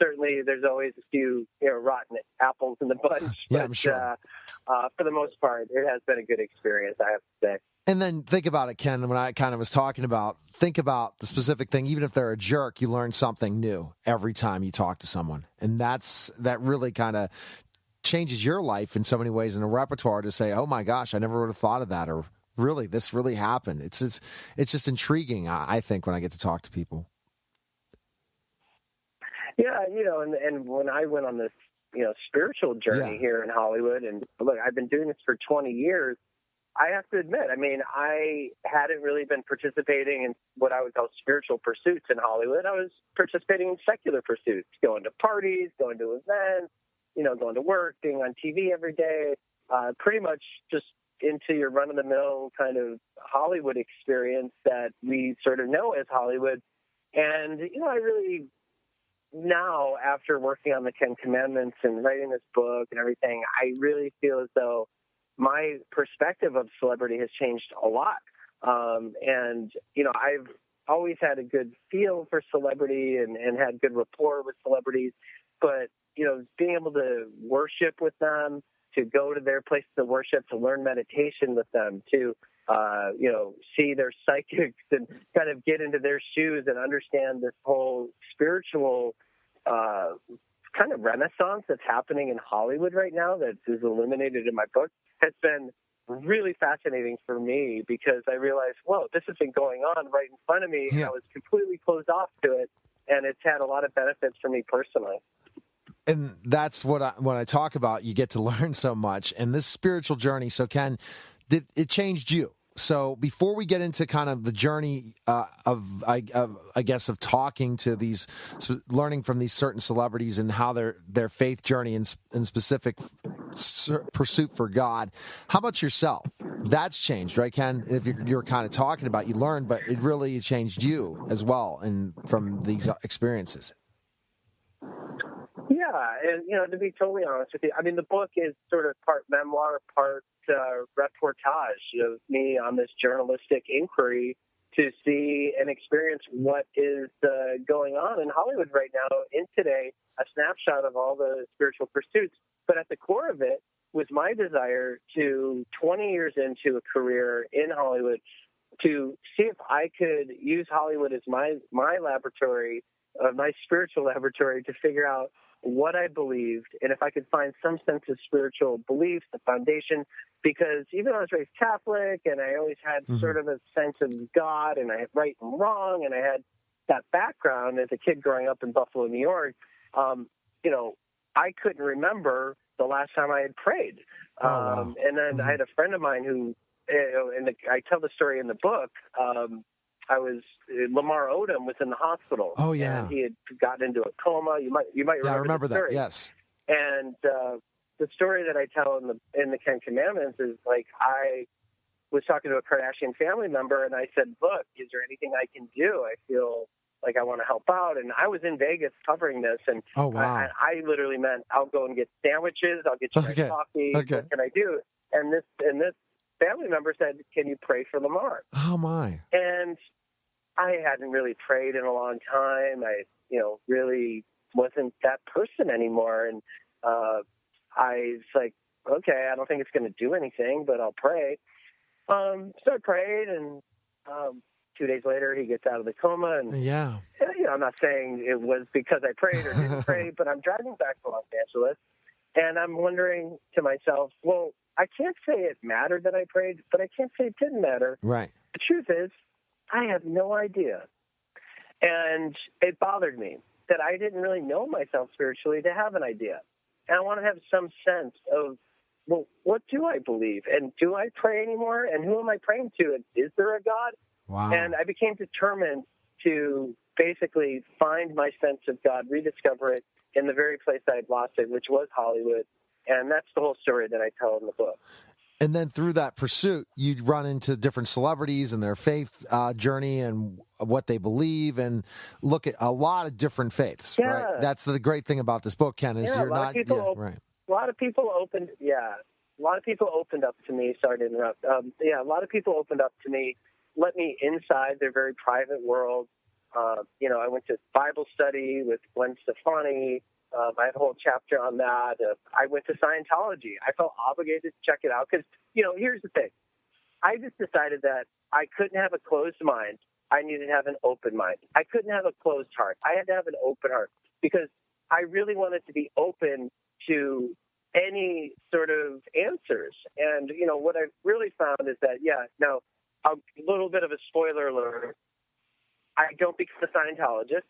certainly there's always a few rotten apples in the bunch. Yeah, but, I'm sure. For the most part, it has been a good experience, I have to say. And then think about it, Ken, when I kind of was talking about, think about the specific thing. Even if they're a jerk, you learn something new every time you talk to someone. And that really kind of changes your life in so many ways in a repertoire to say, oh my gosh, I never would have thought of that. Or really, this really happened. It's just intriguing, I think, when I get to talk to people. Yeah, and when I went on this, spiritual journey here in Hollywood, and look, I've been doing this for 20 years, I have to admit, I hadn't really been participating in what I would call spiritual pursuits in Hollywood. I was participating in secular pursuits, going to parties, going to events, going to work, being on TV every day, pretty much just into your run-of-the-mill kind of Hollywood experience that we sort of know as Hollywood. And, I really, now, after working on the 10 Commandments and writing this book and everything, I really feel as though my perspective of celebrity has changed a lot. And, I've always had a good feel for celebrity and had good rapport with celebrities. But, being able to worship with them, to go to their places of worship, to learn meditation with them, to, see their psychics and kind of get into their shoes and understand this whole spiritual kind of renaissance that's happening in Hollywood right now that is illuminated in my book has been really fascinating for me, because I realized, whoa, this has been going on right in front of me. Yeah. And I was completely closed off to it, and it's had a lot of benefits for me personally. And that's when I talk about, you get to learn so much. And this spiritual journey, so Ken, it changed you. So before we get into kind of the journey I guess of talking to these, learning from these certain celebrities and how their faith journey in specific pursuit for God, how about yourself? That's changed, right, Ken? If you're kind of talking about, you learned, but it really changed you as well, and from these experiences. Yeah, and to be totally honest with you, I mean, the book is sort of part memoir, part reportage of me on this journalistic inquiry to see and experience what is going on in Hollywood right now. In today, a snapshot of all the spiritual pursuits. But at the core of it was my desire to, 20 years into a career in Hollywood, to see if I could use Hollywood as my laboratory, my spiritual laboratory, to figure out what I believed, and if I could find some sense of spiritual belief, the foundation, because even though I was raised Catholic and I always had sort of a sense of God and I had right and wrong, and I had that background as a kid growing up in Buffalo, New York, I couldn't remember the last time I had prayed. Wow. And then I had a friend of mine who, and I tell the story in the book, Lamar Odom was in the hospital. Oh yeah, and he had gotten into a coma. You might remember. Yeah, I remember that. Yes. And the story that I tell in the Ten Commandments is like, I was talking to a Kardashian family member, and I said, "Look, is there anything I can do? I feel like I want to help out." And I was in Vegas covering this, and oh wow, I literally meant, "I'll go and get sandwiches. I'll get you my coffee. Okay. What can I do?" And this family member said, "Can you pray for Lamar?" Oh my! And I hadn't really prayed in a long time. I, really wasn't that person anymore. And I was like, okay, I don't think it's going to do anything, but I'll pray. So I prayed, and 2 days later, he gets out of the coma. And yeah, I'm not saying it was because I prayed or didn't pray, but I'm driving back to Los Angeles, and I'm wondering to myself, well, I can't say it mattered that I prayed, but I can't say it didn't matter. Right. The truth is, I have no idea. And it bothered me that I didn't really know myself spiritually to have an idea. And I want to have some sense of, well, what do I believe? And do I pray anymore? And who am I praying to? And is there a God? Wow. And I became determined to basically find my sense of God, rediscover it in the very place I had lost it, which was Hollywood. And that's the whole story that I tell in the book. And then through that pursuit, you'd run into different celebrities and their faith journey and what they believe, and look at a lot of different faiths. Yeah. Right? That's the great thing about this book, Ken, is you're not. Right. A lot of people opened. Yeah, a lot of people opened up to me. Sorry to interrupt. A lot of people opened up to me, let me inside their very private world. I went to Bible study with Gwen Stefani. I have a whole chapter on that. I went to Scientology. I felt obligated to check it out because, here's the thing. I just decided that I couldn't have a closed mind. I needed to have an open mind. I couldn't have a closed heart. I had to have an open heart because I really wanted to be open to any sort of answers. And, what I really found is that, now, a little bit of a spoiler alert. I don't become a Scientologist.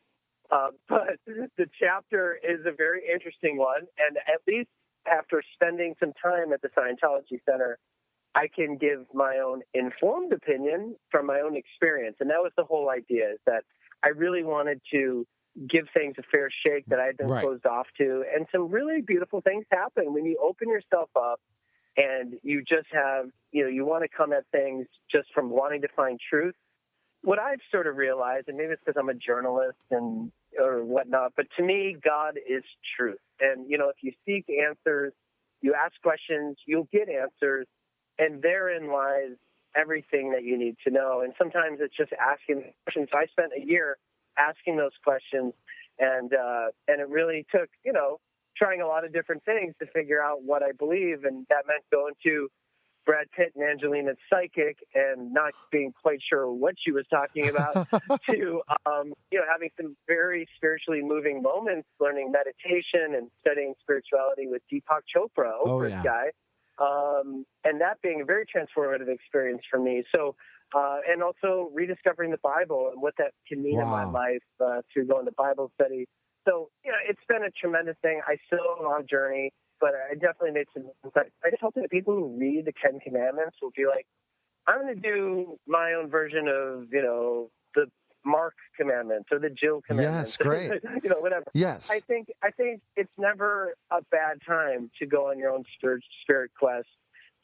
But the chapter is a very interesting one, and at least after spending some time at the Scientology Center, I can give my own informed opinion from my own experience. And that was the whole idea, is that I really wanted to give things a fair shake that I had been closed off to. And some really beautiful things happen when you open yourself up and you just have, you want to come at things just from wanting to find truth. What I've sort of realized, and maybe it's because I'm a journalist or whatnot, but to me, God is truth. And, if you seek answers, you ask questions, you'll get answers, and therein lies everything that you need to know. And sometimes it's just asking questions. I spent a year asking those questions, and it really took, trying a lot of different things to figure out what I believe, and that meant going to Brad Pitt and Angelina's psychic and not being quite sure what she was talking about to, having some very spiritually moving moments, learning meditation and studying spirituality with Deepak Chopra, Oprah's guy. And that being a very transformative experience for me. So, and also rediscovering the Bible and what that can mean in my life through going to Bible study. So, it's been a tremendous thing. I still am on a journey. But I definitely made some. I just hope that people who read the Ten Commandments will be like, I'm going to do my own version of, the Mark commandments or the Jill commandments. Yes, great. Whatever. Yes. I think it's never a bad time to go on your own spirit quest,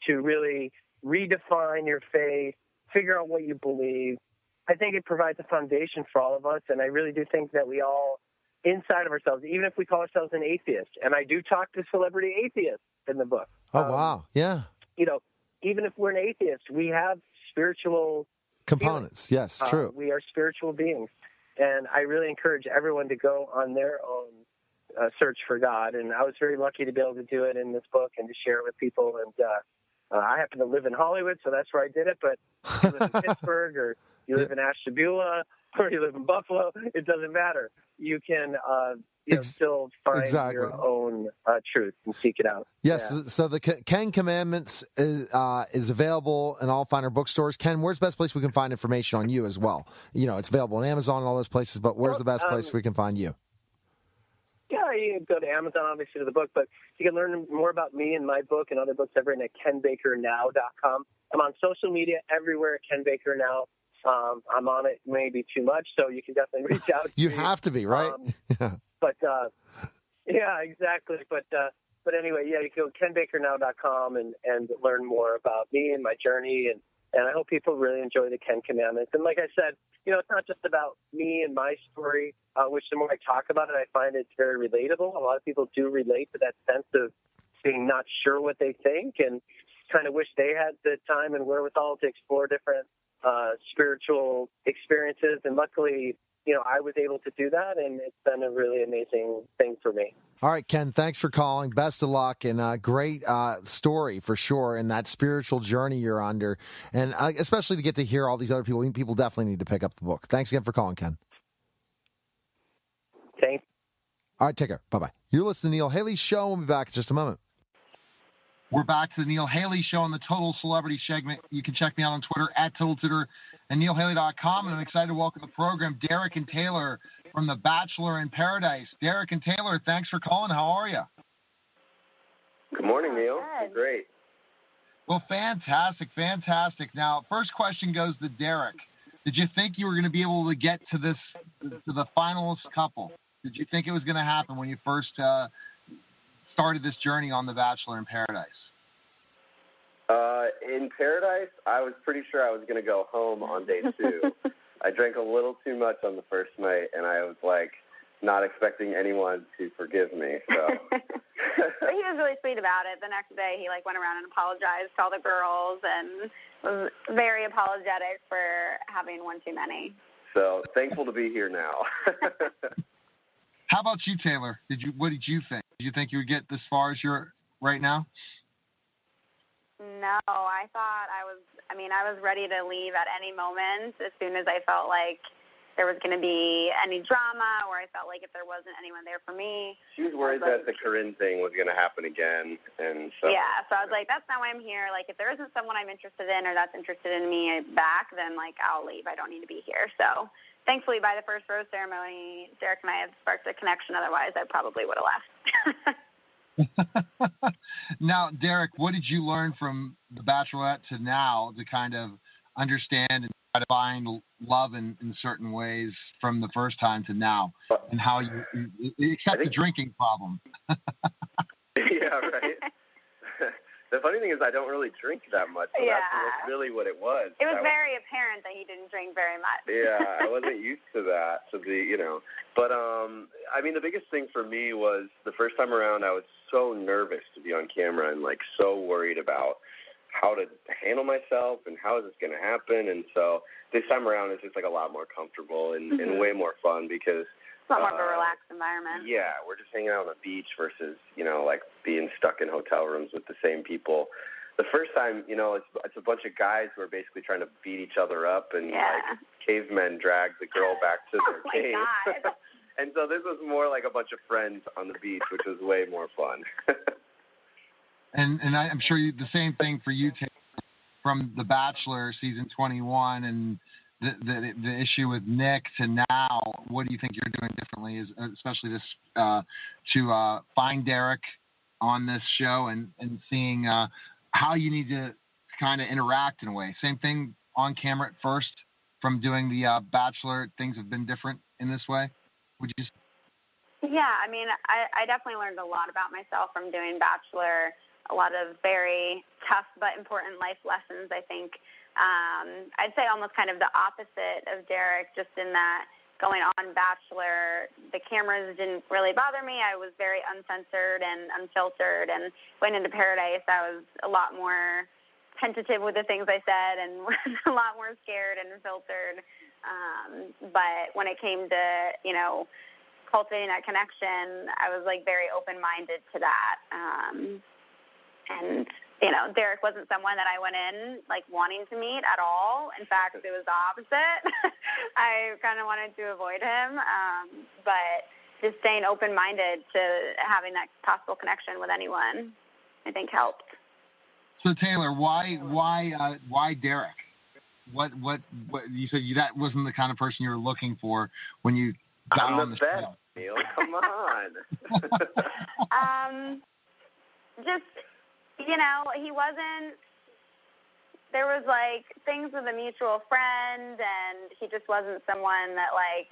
to really redefine your faith, figure out what you believe. I think it provides a foundation for all of us, and I really do think that we all, inside of ourselves, even if we call ourselves an atheist, and I do talk to celebrity atheists in the book. Oh, wow. Yeah. Even if we're an atheist, we have spiritual components. feelings. Yes, true. We are spiritual beings. And I really encourage everyone to go on their own search for God. And I was very lucky to be able to do it in this book and to share it with people. And I happen to live in Hollywood, so that's where I did it. But if you live in Pittsburgh, or you live in Ashtabula, or you live in Buffalo, it doesn't matter. You can still find your own truth and seek it out. Yes, yeah. So the Ken Commandments is available in all finer bookstores. Ken, where's the best place we can find information on you as well? It's available on Amazon and all those places, but where's the best place we can find you? Yeah, you can go to Amazon, obviously, to the book, but you can learn more about me and my book and other books I've written at KenBakerNow.com. I'm on social media everywhere at Ken Baker Now. I'm on it maybe too much, so you can definitely reach out to You me. have to be, right? But, yeah, exactly. But anyway, yeah, you can go to KenBakerNow.com and learn more about me and my journey, and I hope people really enjoy the Ken Commandments. And like I said, it's not just about me and my story, which the more I talk about it, I find it's very relatable. A lot of people do relate to that sense of being not sure what they think and kind of wish they had the time and wherewithal to explore different spiritual experiences. And luckily, I was able to do that, and it's been a really amazing thing for me. All right, Ken, thanks for calling. Best of luck, and great story for sure, and that spiritual journey you're under, and especially to get to hear all these other people. People definitely need to pick up the book. Thanks again for calling, Ken. Thanks. All right, take care. Bye-bye. You're listening to the Neil Haley Show. We'll be back in just a moment. We're back to the Neil Haley Show on the Total Celebrity segment. You can check me out on Twitter at TotalTutor and NeilHaley.com. And I'm excited to welcome to the program Derek and Taylor from The Bachelor in Paradise. Derek and Taylor, thanks for calling. How are you? Good morning, Neil. Great. Well, fantastic. Now, first question goes to Derek. Did you think you were going to be able to get to the finalist couple? Did you think it was going to happen when you first started this journey on The Bachelor in Paradise? In Paradise, I was pretty sure I was going to go home on day 2. I drank a little too much on the first night, and I was not expecting anyone to forgive me. So. But he was really sweet about it. The next day, he went around and apologized to all the girls, and was very apologetic for having one too many. So thankful to be here now. How about you, Taylor? What did you think? Did you think you would get as far as you're right now? No, I thought I was ready to leave at any moment as soon as I felt like there was going to be any drama, or I felt like if there wasn't anyone there for me. She was worried that the Corinne thing was going to happen again. And so. Yeah, so I was like, that's not why I'm here. If there isn't someone I'm interested in or that's interested in me back, then, I'll leave. I don't need to be here. So thankfully, by the first rose ceremony, Derek and I had sparked a connection. Otherwise, I probably would have left. Now, Derek, what did you learn from The Bachelorette to now to kind of understand and try to find love in certain ways from the first time to now, and how you accept the drinking problem? Yeah, right. The funny thing is I don't really drink that much, so that's really what it was. It was very apparent that he didn't drink very much. Yeah, I wasn't used to that, But, the biggest thing for me was the first time around I was so nervous to be on camera and, so worried about how to handle myself and how is this going to happen. And so this time around it's just, a lot more comfortable and way more fun because it's a lot more of a relaxed environment. Yeah, we're just hanging out on the beach versus, being stuck in hotel rooms with the same people. The first time, it's a bunch of guys who are basically trying to beat each other up and cavemen drag the girl back to their cave. God. And so this was more like a bunch of friends on the beach, which was way more fun. And I'm sure the same thing for you, Taylor, from The Bachelor season 21 and the issue with Nick to now. What do you think you're doing differently, especially this to find Derek on this show and seeing how you need to kind of interact in a way. Same thing on camera at first from doing the Bachelor. Things have been different in this way. Would you? Yeah, I mean, I definitely learned a lot about myself from doing Bachelor. A lot of very tough but important life lessons, I think. I'd say almost kind of the opposite of Derek, just in that going on Bachelor, the cameras didn't really bother me. I was very uncensored and unfiltered, and going into Paradise, I was a lot more tentative with the things I said and was a lot more scared and filtered. But when it came to, cultivating that connection, I was like very open-minded to that. And Derek wasn't someone that I went in like wanting to meet at all. In fact, it was the opposite. I kind of wanted to avoid him. But just staying open-minded to having that possible connection with anyone, I think helped. So Taylor, why Derek? What you said that wasn't the kind of person you were looking for when you got on the show. Neil, come on. Just, he wasn't, there was like things with a mutual friend, and he just wasn't someone that like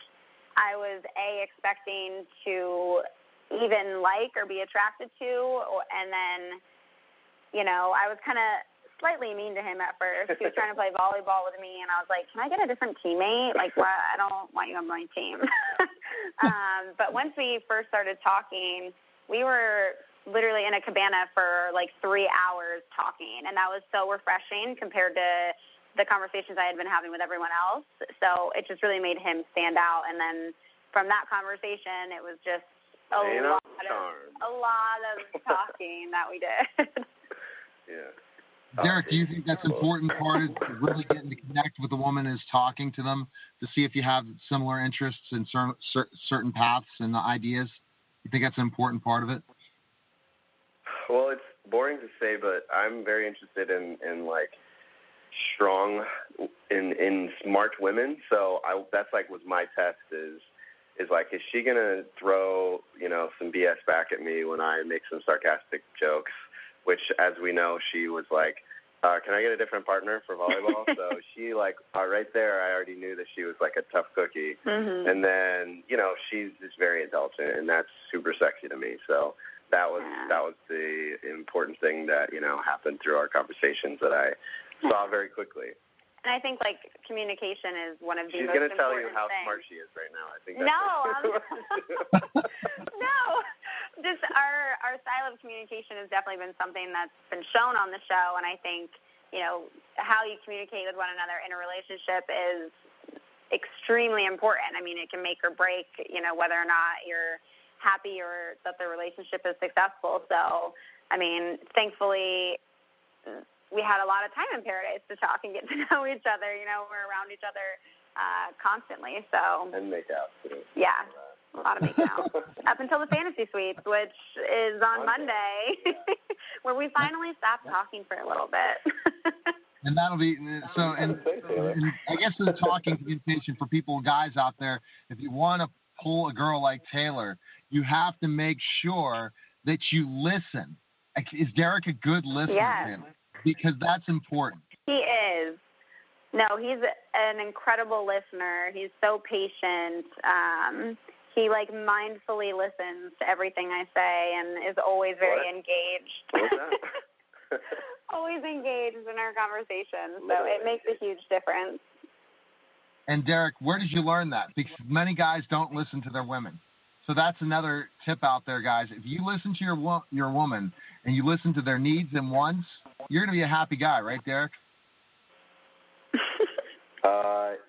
I was expecting to even like or be attracted to, and then, I was kind of slightly mean to him at first. He was trying to play volleyball with me, and I was like, can I get a different teammate? Like, I don't want you on my team. But once we first started talking, we were literally in a cabana for like 3 hours talking, and that was so refreshing compared to the conversations I had been having with everyone else. So it just really made him stand out. And then from that conversation, it was just a lot of talking that we did. Yeah. Derek, do you think that's an important part of really getting to connect with a woman is talking to them to see if you have similar interests in certain paths and ideas? You think that's an important part of it? Well, it's boring to say, but I'm very interested in like strong, in smart women. So that's like was my test is like, is she gonna throw some BS back at me when I make some sarcastic jokes? Which, as we know, she was like, can I get a different partner for volleyball? So she right there, I already knew that she was like a tough cookie. Mm-hmm. And then, she's just very indulgent, and that's super sexy to me. So that was the important thing that, happened through our conversations that I saw very quickly. And I think, communication is one of the She's most important things. She's going to tell you how smart she is right now. I think that's No. Just our style of communication has definitely been something that's been shown on the show, and I think, how you communicate with one another in a relationship is extremely important. I mean, it can make or break, whether or not you're happy or that the relationship is successful. So, I mean, thankfully, we had a lot of time in Paradise to talk and get to know each other. We're around each other constantly. So and make out too. Yeah, a lot of make out up until the fantasy suites, which is on Monday, where we finally stopped talking for a little bit. And that'll be so. And I guess the talking communication for people, guys out there, if you want to pull a girl like Taylor, you have to make sure that you listen. Is Derek a good listener? Yes. Because that's important. He is. No, he's an incredible listener. He's so patient. He mindfully listens to everything I say and is always very engaged. What's that? Always engaged in our conversations. So it makes a huge difference. And Derek, where did you learn that? Because many guys don't listen to their women. So that's another tip out there, guys. If you listen to your woman and you listen to their needs and wants, you're going to be a happy guy, right, Derek?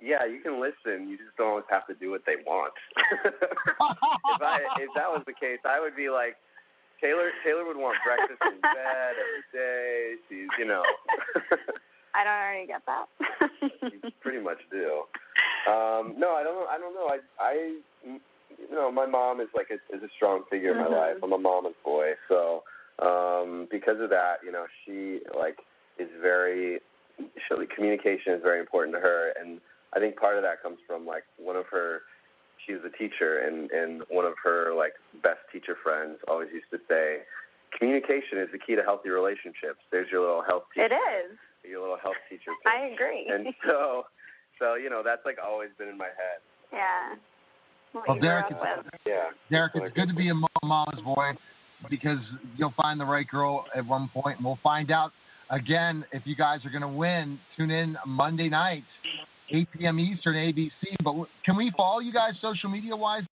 Yeah, you can listen. You just don't always have to do what they want. If that was the case, I would be like, Taylor would want breakfast in bed every day. She's, I don't already get that. You pretty much do. No, I don't know. I my mom is is a strong figure in my life. I'm a mama's boy, so because of that, she is very. Communication is very important to her, and I think part of that comes from she was a teacher, and one of her best teacher friends always used to say, communication is the key to healthy relationships. There's your little health teacher. It is. be a little health teacher. I agree. And so that's like always been in my head. Yeah. Well, Derek, Derek, it's good to be a mama's boy because you'll find the right girl at one point, and we'll find out again if you guys are going to win. Tune in Monday night, 8 p.m. Eastern, ABC. But can we follow you guys social media-wise?